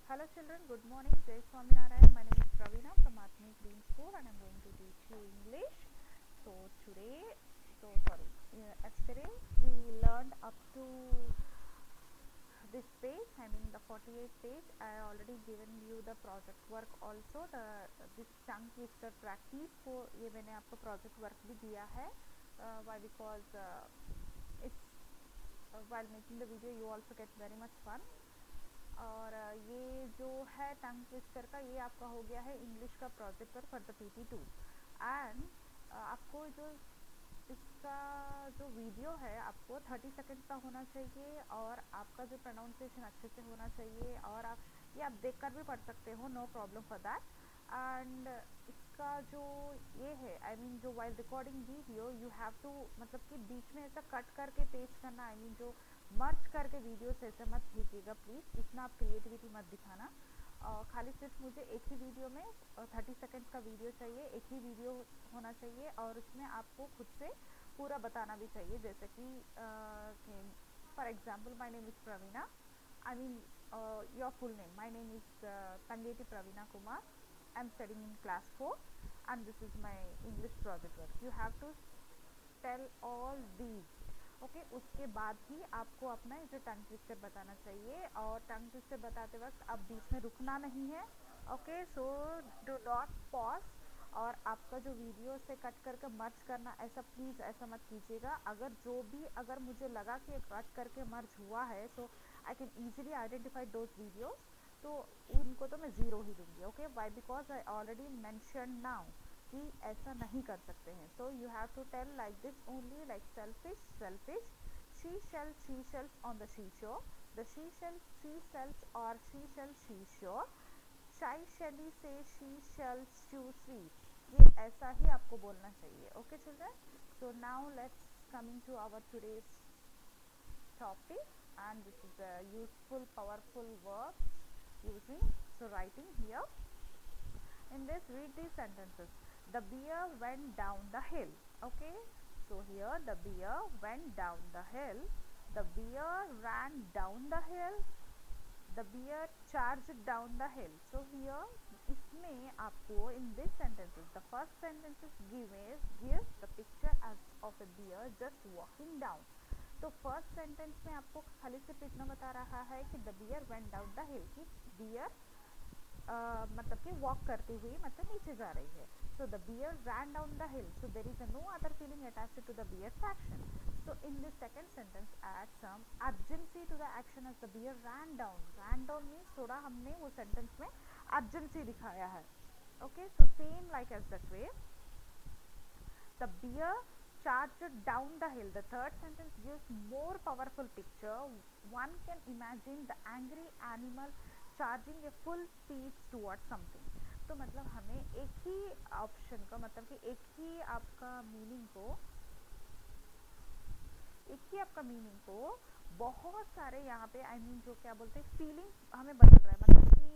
Hello children, good morning. Jai Swaminarayan. My name is Pravina from Atmi Green School and I'm going to teach you English. Yesterday we learned up to this page, I mean the 48th page. I already given you the project work also. This tongue twister practice को ये मैंने आपको project work भी दिया है. Why? Because it's while making the video you also get very much fun. और ये जो है टंग ट्विस्टर का ये आपका हो गया है इंग्लिश का project work for the PT2 and आपको जो इसका जो वीडियो है आपको 30 सेकंड का होना चाहिए और आपका जो प्रोनाउंसिएशन अच्छे से होना चाहिए और आप ये देखकर भी पढ़ सकते हो, no problem for that. And इसका जो ये है आई मीन जो while recording video you have to मतलब कि बीच में ऐसा कट करके पेस्ट करना, आई मीन जो मर्ज करके वीडियो से ऐसे मत भेजिएगा प्लीज़. इतना आप क्रिएटिविटी मत दिखाना. खाली सिर्फ मुझे एक ही वीडियो में 30 सेकंड्स का वीडियो चाहिए, एक ही वीडियो होना चाहिए और उसमें आपको खुद से पूरा बताना भी चाहिए. जैसे कि for example my name is Praveena, I mean your full name. My name is Tangeti Praveena Kumar. I am studying in class 4 and this is my English project work. You have to tell all these. Okay, उसके बाद ही आपको अपना जो tongue twister बताना चाहिए और tongue twister बताते वक्त आप बीच में रुकना नहीं है. Okay, so do not pause और आपका जो वीडियो से कट करके मर्ज करना ऐसा प्लीज़ ऐसा मत कीजिएगा. अगर मुझे लगा कि कट करके मर्ज हुआ है so I can easily identify those videos, तो उनको तो मैं ज़ीरो ही दूँगी. Okay, why because I already mention now कि ऐसा नहीं कर सकते हैं. So you have to tell like this only, like selfish, she shells on the seashore, the she shells or she shells seashore, shy shelly say she shells to sweet. ये ऐसा ही आपको बोलना चाहिए. Okay children, so now let's coming to our today's topic and this is a useful powerful verbs using, so writing here. In this, read these sentences. The bear went down the hill. Okay, so here the bear went down the hill. The bear ran down the hill. The bear charged down the hill. So here इसमें आपको in this sentences the first sentences gives the picture as of a bear just walking down. तो first sentence में आपको खाली सिर्फ इतना बता रहा है कि the bear went down the hill, कि बियर मतलब कि वॉक करती हुई मतलब नीचे जा रही है. So the bear ran down the hill, so there is no other feeling attached to the bear's action. So in this second sentence add some urgency to the action as the bear ran down. Ran down means थोड़ा हमने वो sentence में urgency दिखाया है. Okay, so same like as that way the bear charged down the hill. The third sentence gives more powerful picture. One can imagine the angry animal charging a full speed towards something. तो मतलब हमें एक ही option का मतलब कि एक ही आपका meaning को बहुत सारे यहाँ पे आई मीन जो क्या बोलते हैं फीलिंग हमें बदल रहा है. मतलब कि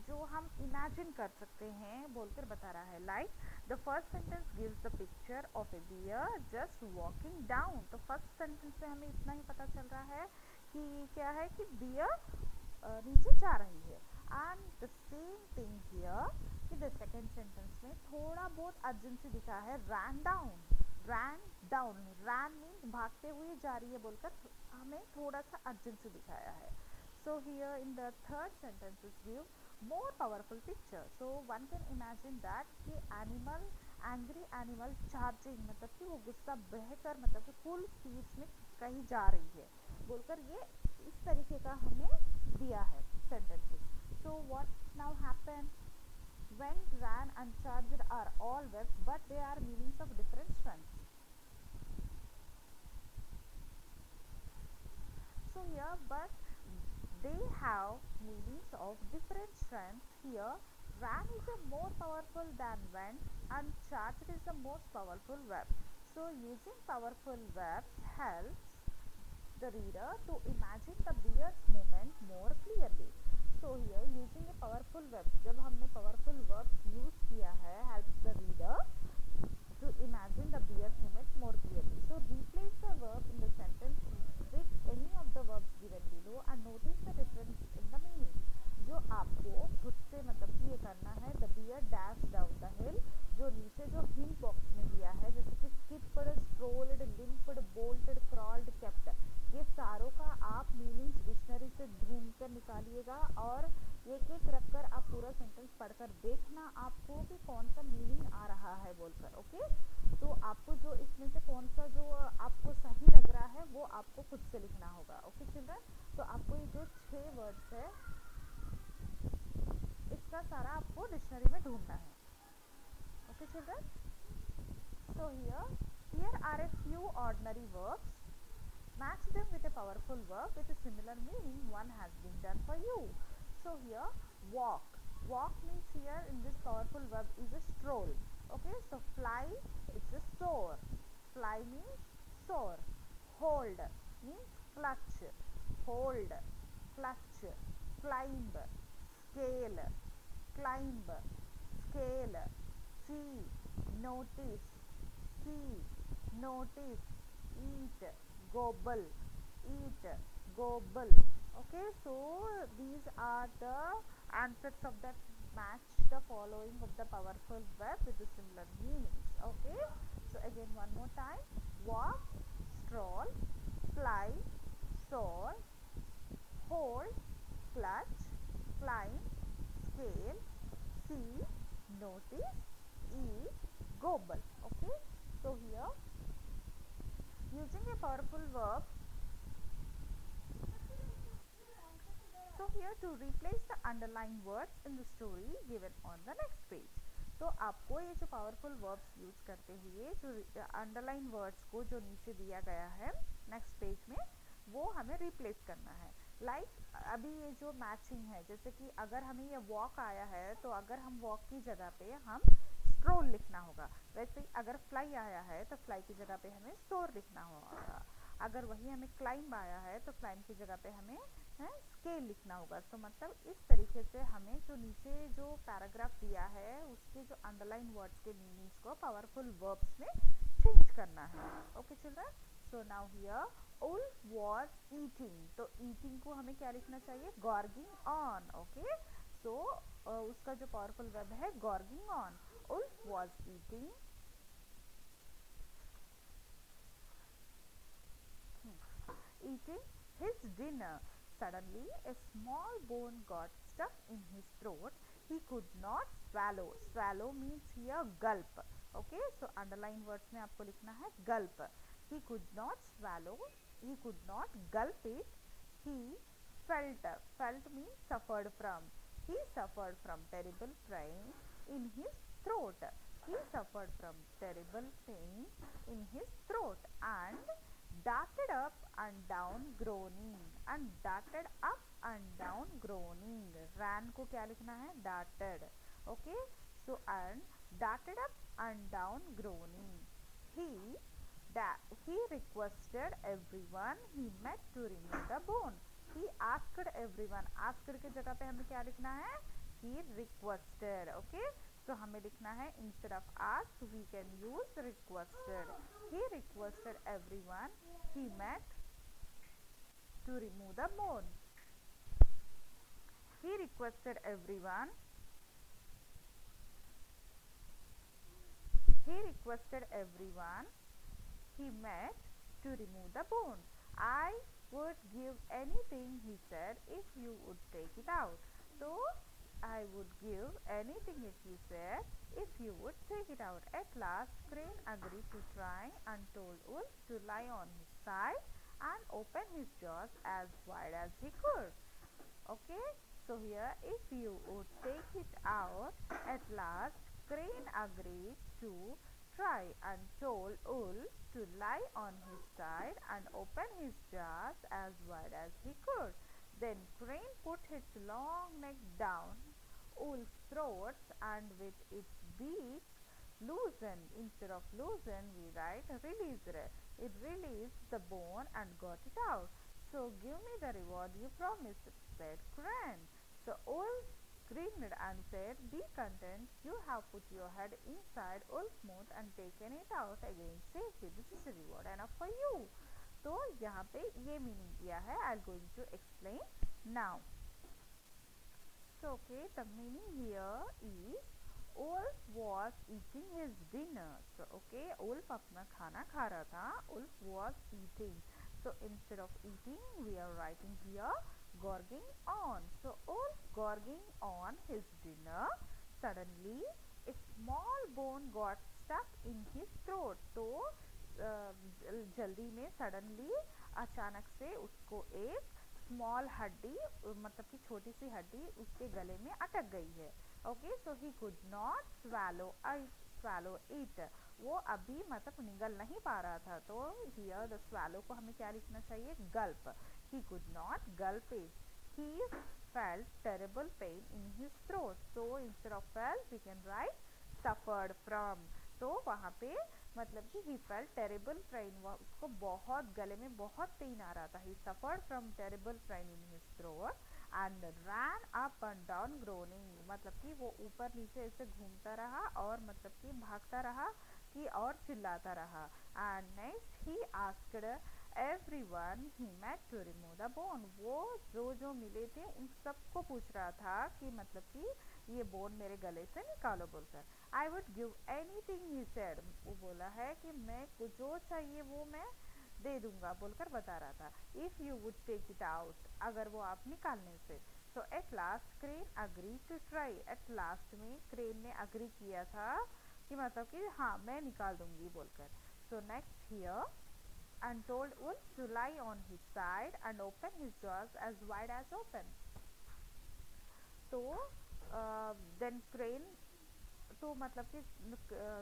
जो हम इमेजिन कर सकते हैं बोलकर बता रहा है. Like the first sentence gives the picture of a bear just walking down. तो फर्स्ट सेंटेंस से हमें इतना ही पता चल रहा है कि क्या है कि बियर नीचे जा रही है. And the same thing here कि द सेकेंड सेंटेंस में थोड़ा बहुत अर्जेंसी दिखा है. रैन डाउन रैन मीन्स भागते हुए जा रही है बोलकर हमें थोड़ा सा अर्जेंसी दिखाया है. So here in the third sentence is give more powerful picture. So one can imagine that कि angry animal charging मतलब कि वो गुस्सा बहकर मतलब कि full speed में कहीं जा रही है बोलकर ये इस तरीके का हमें दिया है sentences. So what now happen? Went, ran and charged are all verbs but they are meanings of different strengths. So here but they have meanings of different strengths. Here ran is a more powerful than went and charged is the most powerful verb. So using powerful verbs helps the reader to imagine the bear's movement more clearly. So here using a powerful verb, जब हमने powerful verbs use किया है helps the reader to imagine the bear's movement more clearly. So replace the verb in the sentence with any of the verbs given below and notice the difference in the meaning. कर निकालिएगा और एक एक रख कर आप पूरा sentence पढ़कर देखना आपको कि कौन सा मीनिंग आ रहा है बोलकर। ओके, तो आपको जो इसमें से कौन सा जो आपको सही लग रहा है वो आपको खुद से लिखना होगा। ओके चिल्ड्रन, तो आपको ये जो 6 वर्ड्स है इसका सारा आपको डिक्शनरी में ढूंढना है। Okay children, so here are a few ordinary verbs. Match them with a powerful verb with a similar meaning. One has been done for you. So here walk. Walk means here in this powerful verb is a stroll. Okay, so fly, it's a soar. Fly means soar. Hold means clutch. Hold, clutch. Climb, scale. Climb, scale. See, notice. See, notice. Eat, gobble. Eat, gobble. Okay, so these are the answers of that match the following of the powerful verb with the similar meanings. Okay, so again one more time: walk, stroll, fly, soar, hold, clutch, climb, scale, see, notice, eat, gobble. Okay, so here using a powerful verb, so here to replace the underlined words in the story given on the next page. तो आपको ये जो powerful verbs use करते हुए जो underline words को जो नीचे दिया गया है नेक्स्ट पेज में वो हमें रिप्लेस करना है। अभी ये जो मैचिंग है, जैसे कि अगर हमें ये वॉक आया है तो अगर हम वॉक की जगह पे हम स्ट्रोल लिखना होगा, वैसे ही अगर फ्लाई आया है तो फ्लाई की जगह पे हमें सोर लिखना होगा। अगर वही हमें क्लाइंब आया है तो क्लाइंब की जगह पे हमें स्केल लिखना होगा। तो मतलब इस तरीके से हमें जो नीचे जो पैराग्राफ दिया है उसके जो अंडरलाइन वर्ड्स के मीनिंग्स को पावरफुल वर्ब्स में चेंज करना है। Okay children, so now here Ulf was eating, तो eating को हमें क्या लिखना चाहिए? gorging on. ओके, सो उसका जो पावरफुल वर्ब है gorging on. Ulf was eating his dinner. Suddenly a small bone got stuck in his throat. He could not swallow. Swallow means here gulp. Okay, so underline words में आपको लिखना है gulp. He could not swallow. He could not gulp it. He felt. Felt means suffered from. He suffered from terrible pain in his throat. He suffered from terrible pain in his throat and darted up and down groaning. And darted up and down groaning. Ran को क्या लिखना है? darted. Okay, so and darted up and down groaning. He requested everyone he met to remove the bone. He asked everyone. asked के जगह पे हमें क्या लिखना है? He requested. Okay, so हमें लिखना है instead of asked we can use requested. He requested everyone he met to remove the bone. He requested everyone. He requested everyone he met to remove the bone. I would give anything, he said, if you would take it out. So I would give anything if you said, if you would take it out. At last, Crane agreed to try and told Wolf to lie on his side and open his jaws as wide as he could. Okay, so here if you would take it out, at last Crane agreed to try and told Wolf to lie on his side and open his jaws as wide as he could. Then Crane put its long neck down Wolf's throat and with its beak loosened. Instead of loosened, we write released. It released the bone and got it out. So give me the reward you promised, said Crane. So Wolf grinned and said, be content, you have put your head inside Wolf's mouth and taken it out again safely. This is a reward enough for you. तो यहाँ पे ये meaning दिया है. I am going to explain now. So okay, the meaning here is Wolf was eating his dinner. So okay, Wolf अपना खाना खा रहा था. Wolf was eating. So instead of eating, we are writing here gorging on. So Ulf gorging on his dinner, suddenly a small bone got stuck in his throat. तो जल्दी में suddenly अचानक से उसको एक स्मॉल हड्डी मतलब कि छोटी सी हड्डी उसके गले में अटक गई है. Okay, so he could not swallow it. वो अभी मतलब निगल नहीं पा रहा था. तो हियर द swallow को हमें क्या लिखना चाहिए? गल्प. he could not gulp it. he felt terrible pain in his throat. so instead of felt we can write suffered from. तो वहाँ पे मतलब कि he felt terrible pain, उसको बहुत गले में बहुत पेन आ रहा था. he suffered from terrible pain in his throat and ran up and down groaning. मतलब कि वो ऊपर नीचे ऐसे घूमता रहा और मतलब कि भागता रहा कि और चिल्लाता रहा. and next he asked everyone he met to remove the bone. वो जो मिले थे उन सबको पूछ रहा था कि मतलब कि ये बोन मेरे गले से निकालो बोलकर. I would give anything he said. वो बोला है कि मैं को जो चाहिए वो मैं दे दूंगा बोलकर बता रहा था. If you would take it out, अगर वो आप निकालने से. So at last Crane agreed to try. At last में Crane ने agree किया था कि मतलब कि हाँ मैं निकाल दूंगी बोलकर. So next here and told Wolf to lie on his side and open his jaws as wide as open. तो then Crane तो मतलब कि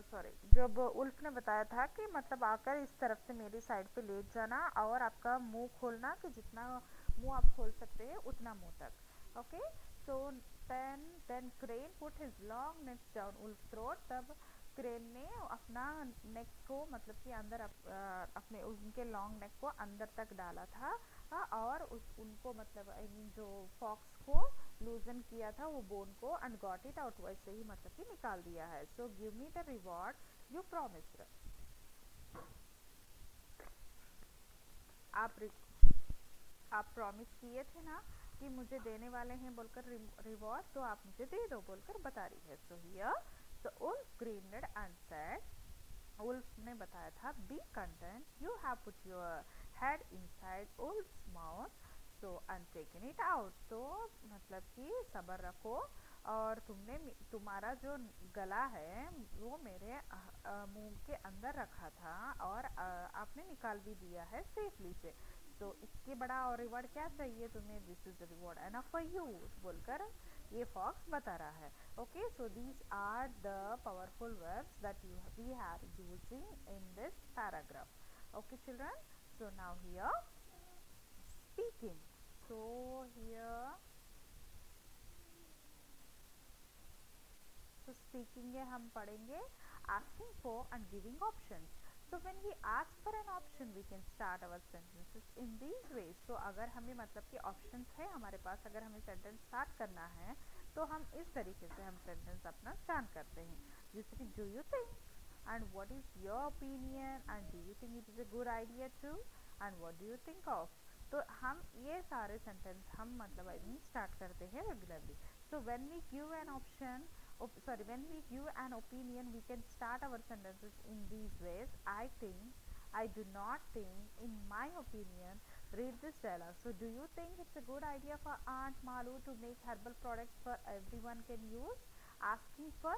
सॉरी जब उल्फ ने बताया था कि मतलब आकर इस तरफ से मेरी साइड पे लेट जाना और आपका मुंह खोलना कि जितना मुंह आप खोल सकते हैं उतना मुंह तक. Okay, so then crane put his long neck down wolf throat. तब क्रेन ने अपना नेक को मतलब कि अंदर अपने उनके लॉन्ग नेक को अंदर तक डाला था. और उनको मतलब आई मीन जो फॉक्स को लूजन किया था वो बोन को एंड गॉट इट आउट. वैसे ही मतलब कि निकाल दिया है. So give me the reward you promised. आप प्रॉमिस किए थे ना कि मुझे देने वाले हैं बोलकर रिवॉर्ड, तो आप मुझे दे दो बोलकर बता रही है. So here so wolf grinned and said. Wolf ने बताया था be content you have put your head inside wolf's mouth so and taken it out. तो मतलब कि सब्र रखो और तुमने तुम्हारा जो गला है वो मेरे मुंह के अंदर रखा था और आपने निकाल भी दिया है सेफली से. तो इसके बड़ा और रिवॉर्ड क्या चाहिए तुम्हें? This is the reward enough for you बोलकर ये फॉक्स बता रहा है. Okay, so these are the powerful verbs that we are using in this paragraph. Okay children, so now here speaking. So here so speaking है हम पढ़ेंगे asking for and giving options. So when we ask for an option we can start our sentences in these ways. So अगर हमें मतलब कि options है हमारे पास, अगर हमें sentence start करना है तो हम इस तरीके से हम sentence अपना start करते हैं. जैसे कि do you think and what is your opinion and do you think it is a good idea too and what do you think of. तो हम ये सारे सेंटेंस हम मतलब आई मीन स्टार्ट करते हैं regularly. So when we give an option when we give an opinion we can start our sentences in these ways. I think, I do not think, in my opinion. Read this dialogue. So do you think it's a good idea for Aunt Malu to make herbal products for everyone can use? Asking for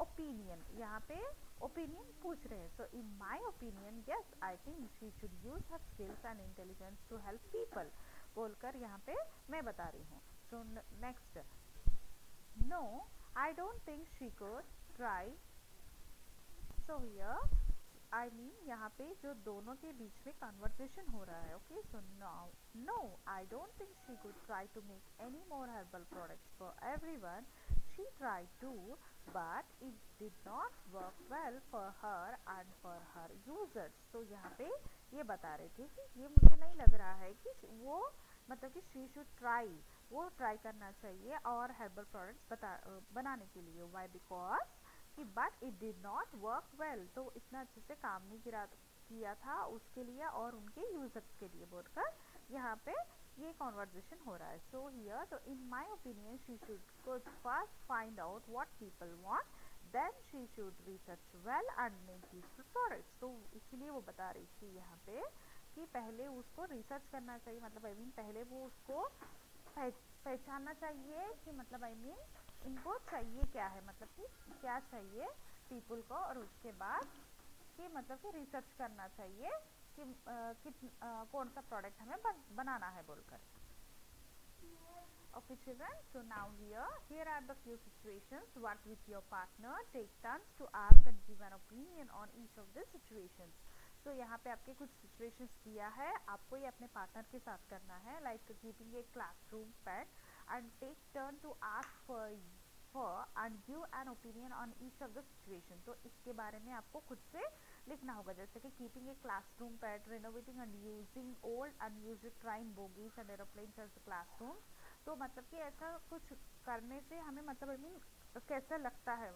opinion. यहाँ पे opinion पूछ रहे हैं. So in my opinion yes I think she should use her skills and intelligence to help people बोलकर यहाँ पे मैं बता रही हूँ. So next, no I don't think she could try. So here I mean यहाँ पे जो दोनों के बीच में conversation हो रहा है. Okay, so now no I don't think she could try to make any more herbal products for everyone. She tried to but it did not work well for her and for her users. तो यहाँ पे ये बता रहे थे कि ये मुझे नहीं लग रहा है कि वो मतलब कि she should try, वो ट्राई करना चाहिए और herbal products बनाने के लिए. Why? Because कि but it did not work well. तो इतना अच्छे से काम नहीं किया था उसके लिए और उनके यूजर्स के लिए बोलकर यहाँ पे ये कॉन्वर्जेशन हो रहा है. सो हियर तो in my opinion she should first find out what people want then she should research well and make useful products. तो इसीलिए वो बता रही थी यहाँ पे कि पहले उसको रिसर्च करना चाहिए. मतलब आई मीन पहले वो उसको पहचानना चाहिए कि मतलब आई मीन इनको चाहिए क्या है, मतलब कि क्या चाहिए पीपल को, और उसके बाद कि मतलब कि रिसर्च करना चाहिए कि कौन सा प्रोडक्ट हमें बनाना है बोलकर। Okay children, so now here are the few situations. Work with your partner, take turns to ask and give an opinion on each of the situations. So यहाँ पे आपके कुछ situations दिया है, आपको ये अपने partner के साथ करना है, like keeping a classroom pet and take turn to ask for and give an opinion on each of the situation. तो इसके बारे में आपको खुद से लिखना होगा, जैसे कि keeping a classroom pet, renovating and using old unused train bogies and aeroplanes as the classrooms. तो मतलब कि ऐसा कुछ करने से हमें मतलब आई मीन कैसा लगता है,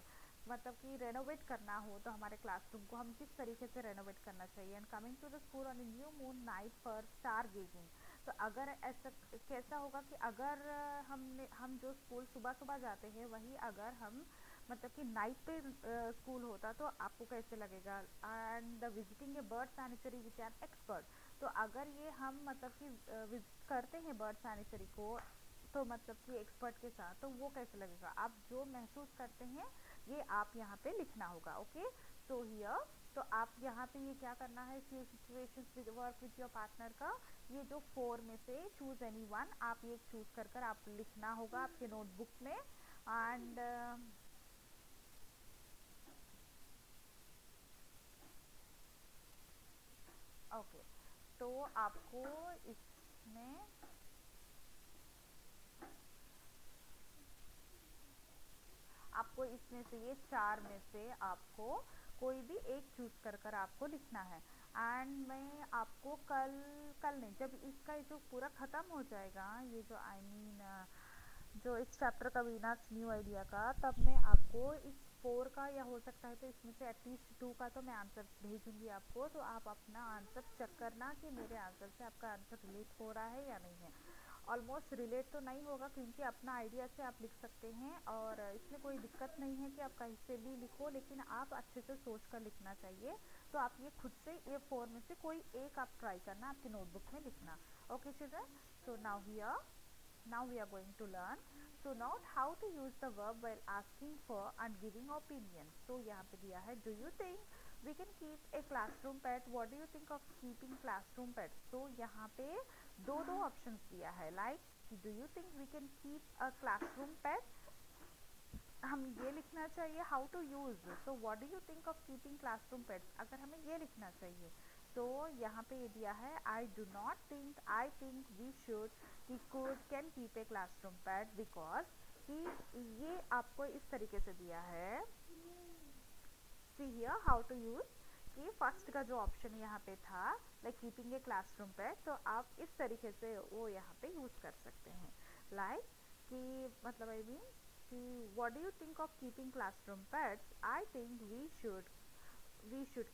मतलब कि रेनोवेट करना हो तो हमारे क्लासरूम को हम किस तरीके से रेनोवेट करना चाहिए। And coming to the school on a new moon night for star gazing. तो अगर ऐसा कैसा होगा कि अगर हम जो स्कूल सुबह सुबह जाते हैं वही अगर हम मतलब कि नाइट पे स्कूल होता तो आपको कैसे लगेगा। And the visiting A bird sanitary with an expert. तो अगर ये हम मतलब कि विजिट करते हैं बर्ड सैनिटरी को तो मतलब कि एक्सपर्ट के साथ, तो वो कैसे लगेगा, आप जो महसूस करते हैं ये आप यहाँ पे लिखना होगा। ओके सो हियर, तो आप यहाँ पे ये क्या करना है, few situations with work with your partner का ये जो 4 में से चूज एनी वन, आप ये चूज कर कर आप लिखना होगा आपके नोटबुक में। एंड ओके तो आपको इसमें से ये 4 में से आपको कोई भी एक चूज कर कर आपको लिखना है। एंड मैं आपको कल कल नहीं, जब इसका जो पूरा ख़त्म हो जाएगा ये जो आई मीन जो इस चैप्टर का वीनास न्यू आइडिया का, तब मैं आपको इस 4 का या हो सकता है तो इसमें से एटलीस्ट 2 का तो मैं आंसर भेजूंगी आपको, तो आप अपना आंसर चेक करना कि मेरे आंसर से आपका आंसर रिलेट हो रहा है या नहीं है। ऑलमोस्ट रिलेट तो नहीं होगा क्योंकि अपना आइडिया से आप लिख सकते हैं और इसमें कोई दिक्कत नहीं है कि आप कहीं से भी लिखो, लेकिन आप अच्छे से सोच कर लिखना चाहिए। तो आप ये खुद से ये 4 में से कोई एक आप ट्राई करना, आपकी नोटबुक में लिखना। Okay children, so now we are going to learn so note how to use the verb while asking for and giving opinion। so यहाँ पे दिया है do you think we can keep a classroom pet, what do you think of keeping classroom pets। so यहाँ पे दो options दिया है, like do you think we can keep a classroom pet, हम ये लिखना चाहिए how to use, so what do you think of keeping classroom pets, अगर हमें ये लिखना चाहिए तो यहाँ पे ये दिया है I do not think, I think we should कि could can keep a classroom pet because कि ये आपको इस तरीके से दिया है। See here how to use, कि फर्स्ट का जो ऑप्शन यहाँ पे था like keeping a classroom pet, तो आप इस तरीके से वो यहाँ पे यूज कर सकते हैं। लाइक कि मतलब आई मीन कि what do you think of keeping classroom pets, I think we should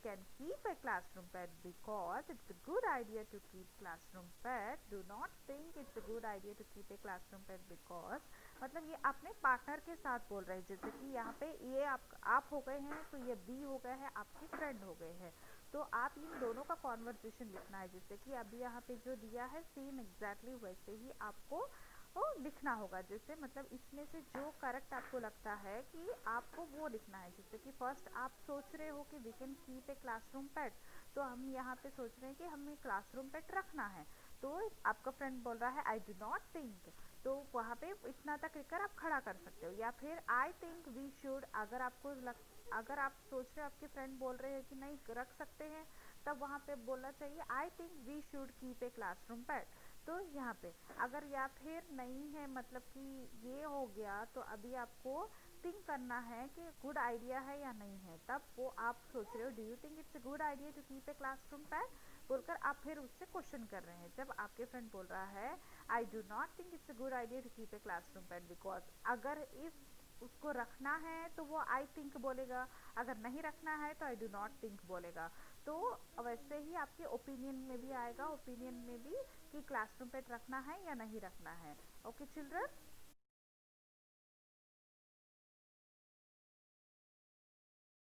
can keep a classroom pet because it's a good idea to keep classroom pet, do not think it's a good idea to keep a classroom pet because मतलब ये अपने partner के साथ बोल रहे हैं, जैसे कि यहाँ पे ये आप हो गए हैं तो ये बी हो गए हैं, आपके फ्रेंड हो गए हैं, तो आप इन दोनों का कॉन्वर्सेशन लिखना है, जैसे कि अभी यहाँ पे जो दिया है सेम एग्जैक्टली वैसे ही आपको वो लिखना होगा। जैसे मतलब इसमें से जो करेक्ट आपको लगता है कि आपको वो लिखना है, जैसे कि फर्स्ट आप सोच रहे हो कि we can keep a classroom pet, तो हम यहाँ पे सोच रहे हैं कि हमें क्लासरूम पेट रखना है, तो आपका फ्रेंड बोल रहा है आई डू नॉट थिंक, तो वहाँ पे इतना तक लिखकर आप खड़ा कर सकते हो। या फिर आई थिंक वी शुड, अगर आप सोच रहे हो आपके फ्रेंड बोल रहे हैं कि नहीं रख सकते हैं, तब वहाँ पे बोलना चाहिए I think we should keep a classroom pet. तो यहाँ पे अगर या फिर नहीं है मतलब कि ये हो गया, तो अभी आपको थिंक करना है कि गुड आइडिया है या नहीं है, तब वो आप सोच रहे हो do you think it's a good idea to keep a classroom pet बोलकर आप फिर उससे क्वेश्चन कर रहे हैं। जब आपके फ्रेंड बोल रहा है I do not think it's a good idea to keep a classroom pet because, अगर इफ उसको रखना है तो वो आई थिंक बोलेगा, अगर नहीं रखना है तो आई डू नॉट थिंक बोलेगा। तो वैसे ही आपके ओपिनियन में भी आएगा, ओपिनियन में भी कि क्लासरूम पेट रखना है या नहीं रखना है। Okay children,